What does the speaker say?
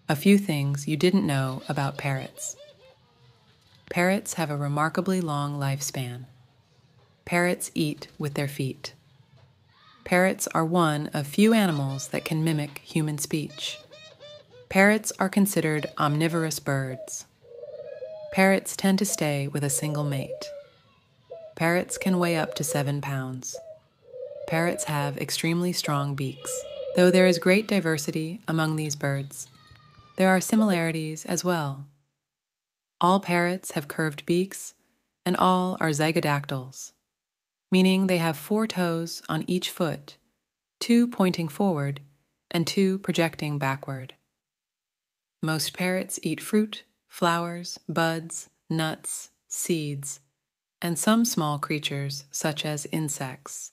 A few things you didn't know about parrots. Parrots have a remarkably long lifespan. Parrots eat with their feet. Parrots are one of few animals that can mimic human speech. Parrots are considered omnivorous birds. Parrots tend to stay with a single mate. Parrots can weigh up to 7 pounds. Parrots have extremely strong beaks. Though there is great diversity among these birds, there are similarities as well. All parrots have curved beaks, and all are zygodactyls, meaning they have 4 toes on each foot, 2 pointing forward and 2 projecting backward. Most parrots eat fruit, flowers, buds, nuts, seeds, and some small creatures such as insects.